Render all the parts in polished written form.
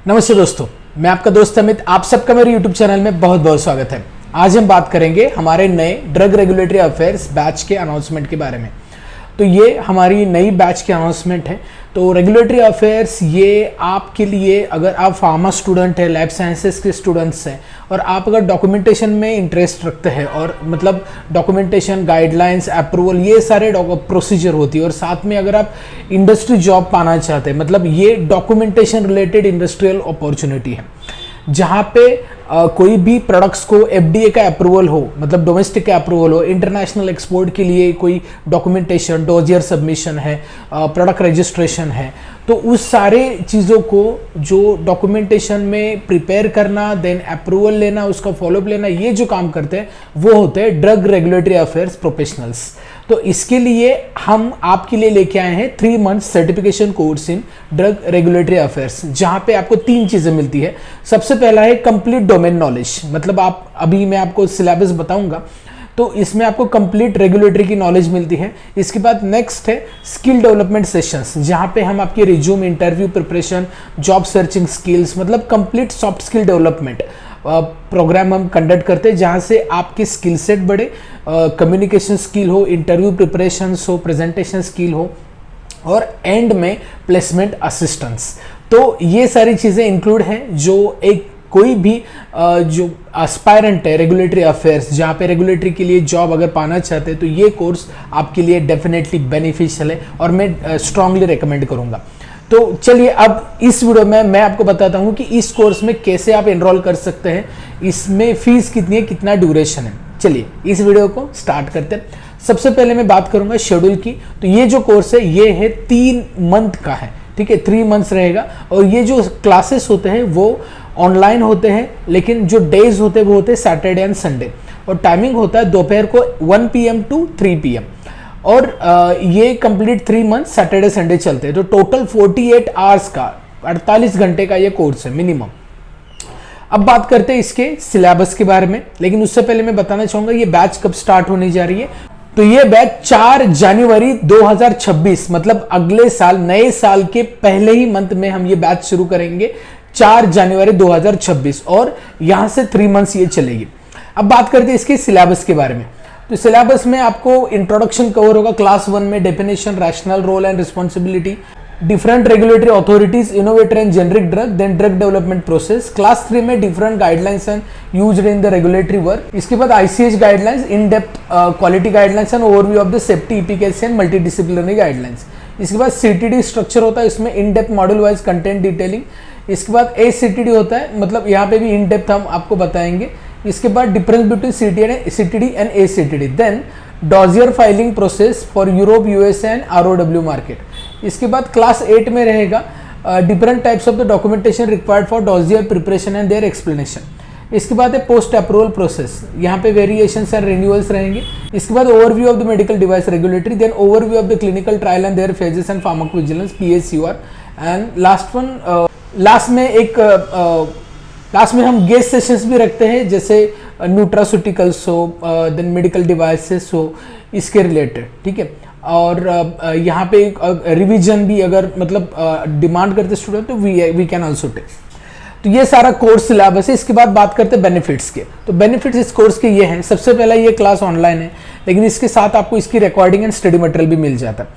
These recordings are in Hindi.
नमस्ते दोस्तों, मैं आपका दोस्त अमित। आप सबका मेरे YouTube चैनल में बहुत बहुत स्वागत है। आज हम बात करेंगे हमारे नए ड्रग रेगुलेटरी अफेयर्स बैच के अनाउंसमेंट के बारे में। तो ये हमारी नई बैच की अनाउंसमेंट है। तो रेगुलेटरी अफेयर्स ये आपके लिए, अगर आप फार्मा स्टूडेंट है, लाइफ साइंसेस के स्टूडेंट्स हैं और आप अगर डॉक्यूमेंटेशन में इंटरेस्ट रखते हैं और मतलब डॉक्यूमेंटेशन, गाइडलाइंस, अप्रूवल, ये सारे प्रोसीजर होती है, और साथ में अगर आप इंडस्ट्री जॉब पाना चाहते हैं, मतलब ये डॉक्यूमेंटेशन रिलेटेड इंडस्ट्रियल अपॉर्चुनिटी है जहाँ पे कोई भी प्रोडक्ट्स को एफडीए का अप्रूवल हो, मतलब डोमेस्टिक का अप्रूवल हो, इंटरनेशनल एक्सपोर्ट के लिए कोई डॉक्यूमेंटेशन, डोजियर सबमिशन है, प्रोडक्ट रजिस्ट्रेशन है, तो उस सारे चीज़ों को जो डॉक्यूमेंटेशन में प्रिपेयर करना, देन अप्रूवल लेना, उसका फॉलोअप लेना, ये जो काम करते हैं वो होते हैं ड्रग रेगुलेटरी अफेयर्स प्रोफेशनल्स। तो इसके लिए हम आपके लिए लेके आए हैं 3 month certification course in drug regulatory affairs, जहां पे आपको 3 चीजें मिलती है। सबसे पहला है कंप्लीट डोमेन नॉलेज, मतलब आप अभी मैं आपको सिलेबस बताऊंगा तो इसमें आपको कंप्लीट रेगुलेटरी की नॉलेज मिलती है। इसके बाद नेक्स्ट है स्किल डेवलपमेंट सेशंस, जहां पे हम आपके resume, interview preparation, job searching skills, मतलब complete soft skill development program हम कंडक्ट करते हैं, जहां से आपकी स्किल सेट बढ़े, कम्युनिकेशन स्किल हो, इंटरव्यू प्रिपरेशन हो, प्रेजेंटेशन स्किल हो, और एंड में प्लेसमेंट असिस्टेंस। तो ये सारी चीज़ें इंक्लूड हैं जो एक कोई भी जो एस्पायरेंट है रेगुलेटरी अफेयर्स, जहाँ पे रेगुलेटरी के लिए जॉब अगर पाना चाहते हैं तो ये कोर्स आपके लिए डेफिनेटली बेनिफिशियल है और मैं स्ट्रांगली रिकमेंड करूँगा। तो चलिए अब इस वीडियो में मैं आपको बताता हूँ कि इस कोर्स में कैसे आप एनरोल कर सकते हैं, इसमें फीस कितनी है, कितना ड्यूरेशन है। चलिए इस वीडियो को स्टार्ट करते हैं। सबसे पहले मैं बात करूंगा शेड्यूल की। तो ये जो कोर्स है ये है 3 मंथ का है, ठीक है, 3 मंथ्स रहेगा। और ये जो क्लासेस होते हैं वो ऑनलाइन होते हैं, लेकिन जो डेज होते हैं वो होते हैं सैटरडे एंड संडे, और टाइमिंग होता है दोपहर को 1 PM to 3 PM, और ये कंप्लीट 3 मंथ सैटरडे संडे चलते हैं। तो टोटल 48 आवर्स का, 48 घंटे का ये कोर्स है मिनिमम। अब बात करते हैं इसके सिलेबस के बारे में, लेकिन उससे पहले मैं बताना चाहूंगा ये बैच कब स्टार्ट होने जा रही है। तो ये बैच 4 जनवरी 2026, मतलब अगले साल, नए साल के पहले ही मंथ में हम ये बैच शुरू करेंगे, 4 जनवरी 2026, और यहां से 3 मंथ्स ये चलेगी। अब बात करते हैं इसके सिलेबस के बारे में। तो सिलेबस में आपको इंट्रोडक्शन कवर होगा, क्लास 1 में definition, rational role and responsibility, different regulatory authorities, innovator and generic drug, then drug development process. Class 3 में different guidelines and used in the regulatory work. इसके बाद ICH guidelines, in depth quality guidelines and overview of the safety, efficacy and multidisciplinary guidelines. इसके बाद CTD स्ट्रक्चर होता है, इसमें in depth module wise content detailing. इसके बाद ACTD होता है, मतलब यहाँ पे भी इन डेप्थ हम आपको बताएंगे। इसके बाद difference between CTD and ACTD, then dossier filing process for Europe, USA and ROW market. इसके बाद क्लास 8 में रहेगा different types of the documentation required for dossier preparation and their explanation. इसके बाद है पोस्ट अप्रूवल प्रोसेस, यहाँ पे वेरिएशंस एंड रिन्यूअल्स रहेंगे। इसके बाद overview of the medical device regulatory, then overview of the clinical trial and their phases and pharmacovigilance, PSUR, and last में हम गेस्ट सेशंस भी रखते हैं, जैसे न्यूट्रास्यूटिकल्स हो, देन मेडिकल डिवाइसेस हो, इसके रिलेटेड, ठीक है। और यहाँ पे रिवीजन भी अगर मतलब डिमांड करते स्टूडेंट तो वी कैन आल्सो टेक। तो ये सारा कोर्स सिलेबस है। इसके बाद बात करते हैं बेनिफिट्स के। तो बेनिफिट्स इस कोर्स के ये हैं, सबसे पहला ये क्लास ऑनलाइन है, लेकिन इसके साथ आपको इसकी रिकॉर्डिंग एंड स्टडी मटेरियल भी मिल जाता है।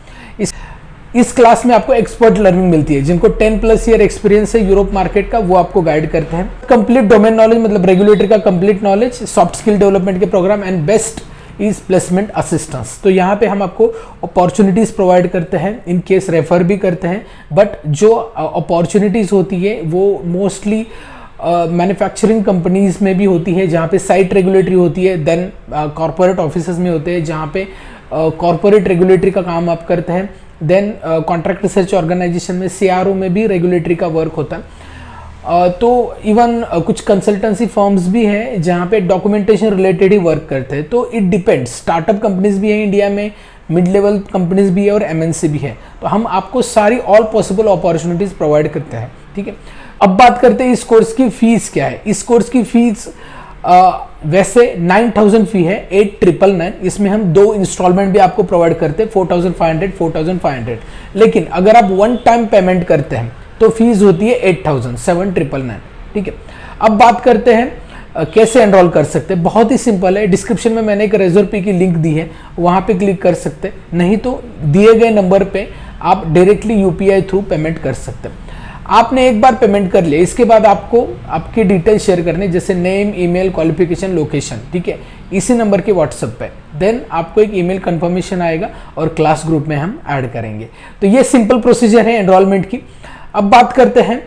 इस क्लास में आपको एक्सपर्ट लर्निंग मिलती है, जिनको 10+ ईयर एक्सपीरियंस है यूरोप मार्केट का, वो आपको गाइड करते हैं। कंप्लीट डोमेन नॉलेज, मतलब रेगुलेटरी का complete knowledge, soft skill development के program, and best is placement assistance. तो यहाँ पे हम आपको अपॉर्चुनिटीज प्रोवाइड करते हैं, इन केस रेफर भी करते हैं, बट जो अपॉर्चुनिटीज होती है वो मोस्टली मैन्युफैक्चरिंग कंपनीज में भी होती है, जहाँ पे साइट रेगुलेटरी होती है, देन कॉर्पोरेट ऑफिसेज में होते हैं, जहाँ पे कॉर्पोरेट रेगुलेटरी का काम आप करते हैं, देन कॉन्ट्रैक्ट रिसर्च ऑर्गेनाइजेशन में, CRO में भी रेगुलेटरी का वर्क होता है। तो इवन कुछ कंसल्टेंसी फर्म्स भी हैं जहाँ पे डॉक्यूमेंटेशन रिलेटेड ही वर्क करते हैं। तो इट डिपेंड्स, स्टार्टअप कंपनीज भी हैं इंडिया में, मिड लेवल कंपनीज भी है, और MNC भी है। तो हम आपको सारी ऑल पॉसिबल अपॉर्चुनिटीज प्रोवाइड करते हैं, ठीक है। अब बात करते हैं इस कोर्स की फीस क्या है। इस कोर्स की फीस वैसे 9,000 फी है, 8,999। इसमें हम 2 इंस्टॉलमेंट भी आपको प्रोवाइड करते हैं, 4,500, 4,500। लेकिन अगर आप 1 टाइम पेमेंट करते हैं तो फीस होती है 8,799। ठीक है, अब बात करते हैं कैसे एनरोल कर सकते हैं। बहुत ही सिंपल है, डिस्क्रिप्शन में मैंने एक रेजर पे की लिंक दी है, वहां पे क्लिक कर सकते हैं, नहीं तो दिए गए नंबर पे आप डायरेक्टली यूपीआई थ्रू पेमेंट कर सकते हैं। आपने एक बार पेमेंट कर लिया, इसके बाद आपको आपके डिटेल शेयर करने, जैसे नेम, ईमेल, क्वालिफिकेशन, लोकेशन, ठीक है, इसी नंबर के व्हाट्सएप पे। देन आपको एक ईमेल कंफर्मेशन आएगा और क्लास ग्रुप में हम ऐड करेंगे। तो ये सिंपल प्रोसीजर है एनरोलमेंट की। अब बात करते हैं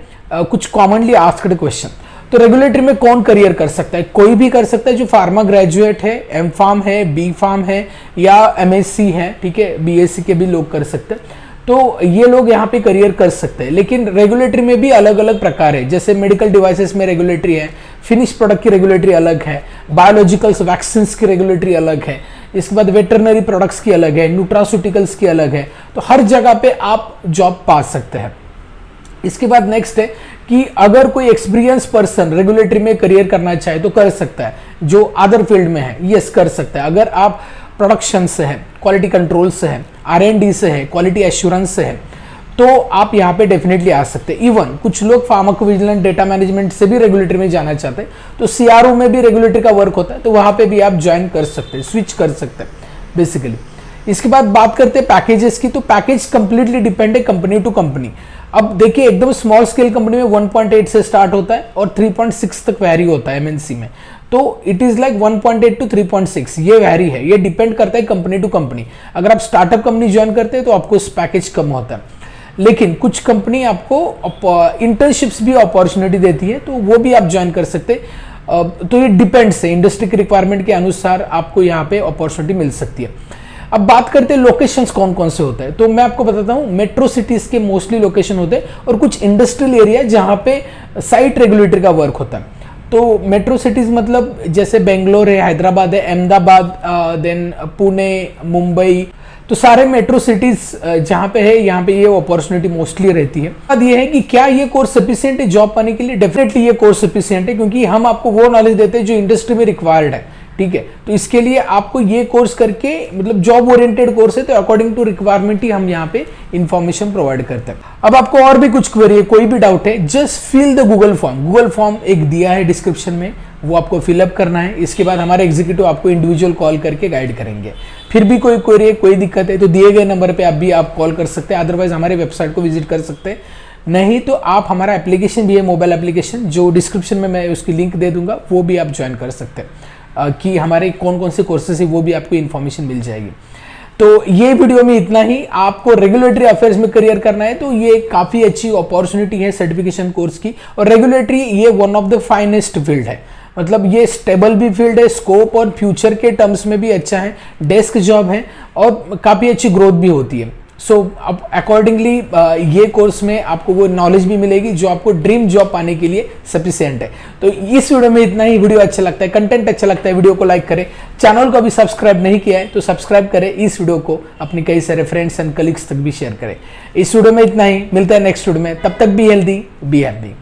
कुछ कॉमनली आस्क्ड क्वेश्चन। तो रेगुलेटरी में कौन करियर कर सकता है? कोई भी कर सकता है जो फार्मा ग्रेजुएट है, एम फार्म है, बी फार्म है या एमएससी है, ठीक है, बीएससी के भी लोग कर सकते हैं। तो ये लोग यहाँ पे करियर कर सकते हैं। लेकिन रेगुलेटरी में भी अलग अलग प्रकार है, जैसे मेडिकल डिवाइसेस में रेगुलेटरी है, फिनिश प्रोडक्ट की रेगुलेटरी अलग है, बायोलॉजिकल्स वैक्सीन की रेगुलेटरी अलग है, इसके बाद वेटरनरी प्रोडक्ट्स की अलग है, न्यूट्रास्यूटिकल्स की अलग है। तो हर जगह पे आप जॉब पा सकते हैं। इसके बाद नेक्स्ट है कि अगर कोई एक्सपीरियंस पर्सन रेगुलेटरी में करियर करना चाहे तो कर सकता है, जो अदर फील्ड में है, यस कर सकता है। अगर आप प्रोडक्शन से है, क्वालिटी कंट्रोल से है, R&D से है, क्वालिटी एश्योरेंस से है, तो आप यहाँ पे डेफिनेटली आ सकते हैं। इवन कुछ लोग फार्माकोविजिलेंस, डेटा मैनेजमेंट से भी रेगुलेटरी में जाना चाहते हैं, तो CRO में भी रेगुलेटरी का वर्क होता है, तो वहां पे भी आप ज्वाइन कर सकते हैं, स्विच कर सकते हैं बेसिकली। इसके बाद बात करते हैं पैकेजेस की। तो पैकेज कंप्लीटली डिपेंड है कंपनी टू कंपनी। अब देखिए, एकदम स्मॉल स्केल कंपनी में 1.8 से स्टार्ट होता है और 3.6 तक वैरी होता है MNC में। तो इट इज लाइक 1.8 टू 3.6, ये वैरी है, ये डिपेंड करता है कंपनी टू कंपनी। अगर आप स्टार्टअप कंपनी ज्वाइन करते हैं तो आपको इस पैकेज कम होता है, लेकिन कुछ कंपनी आपको इंटर्नशिप्स भी अपॉर्चुनिटी देती है, तो वो भी आप ज्वाइन कर सकते हैं। तो ये डिपेंड्स है, इंडस्ट्री के रिक्वायरमेंट के अनुसार आपको यहाँ पे अपॉर्चुनिटी मिल सकती है। अब बात करते हैं लोकेशंस कौन कौन से होते हैं। तो मैं आपको बताता हूँ, मेट्रो सिटीज के मोस्टली लोकेशन होते हैं और कुछ इंडस्ट्रियल एरिया जहाँ पे साइट रेगुलेटरी का वर्क होता है। तो मेट्रो सिटीज मतलब जैसे बेंगलोर है, हैदराबाद है, अहमदाबाद, देन पुणे, मुंबई, तो सारे मेट्रो सिटीज जहाँ पे है, यहाँ पे ये अपॉर्चुनिटी मोस्टली रहती है। बात ये है कि क्या ये कोर्स सफिशिएंट है जॉब पाने के लिए? डेफिनेटली ये कोर्स सफिशिएंट है, क्योंकि हम आपको वो नॉलेज देते हैं जो इंडस्ट्री में रिक्वायर्ड है। ठीक है, तो इसके लिए आपको ये कोर्स करके, मतलब जॉब ओरिएंटेड कोर्स है, तो अकॉर्डिंग टू रिक्वायरमेंट ही हम यहाँ पे इंफॉर्मेशन प्रोवाइड करते हैं। अब आपको और भी कुछ क्वेरी है, कोई भी डाउट है, just fill the Google form. Google form एक दिया है डिस्क्रिप्शन में, वो आपको फिलअप करना है। इसके बाद हमारे एग्जीक्यूटिव आपको इंडिविजुअल कॉल करके गाइड करेंगे। फिर भी कोई क्वेरी है, कोई दिक्कत है, तो दिए गए नंबर पे आप कॉल कर सकते हैं। अदरवाइज हमारे वेबसाइट को विजिट कर सकते हैं, नहीं तो आप हमारा एप्लीकेशन भी है, मोबाइल एप्लीकेशन, जो डिस्क्रिप्शन में मैं उसकी लिंक दे दूंगा, वो भी आप ज्वाइन कर सकते हैं। कि हमारे कौन कौन से कोर्सेज है वो भी आपको इन्फॉर्मेशन मिल जाएगी। तो ये वीडियो में इतना ही। आपको रेगुलेटरी अफेयर्स में करियर करना है तो ये काफ़ी अच्छी अपॉर्चुनिटी है सर्टिफिकेशन कोर्स की। और रेगुलेटरी ये one of the finest field है, मतलब ये स्टेबल भी फील्ड है, स्कोप और फ्यूचर के टर्म्स में भी अच्छा है, डेस्क जॉब है और काफ़ी अच्छी ग्रोथ भी होती है। सो अब अकॉर्डिंगली ये कोर्स में आपको वो नॉलेज भी मिलेगी जो आपको ड्रीम जॉब पाने के लिए सफिशिएंट है। तो इस वीडियो में इतना ही। वीडियो अच्छा लगता है, कंटेंट अच्छा लगता है, वीडियो को लाइक करें। चैनल को अभी सब्सक्राइब नहीं किया है तो सब्सक्राइब करें। इस वीडियो को अपने कई सारे फ्रेंड्स एंड कलीग्स तक भी शेयर करें। इस वीडियो में इतना ही, मिलता है नेक्स्ट वीडियो में। तब तक बी हेल्दी, बी हैप्पी।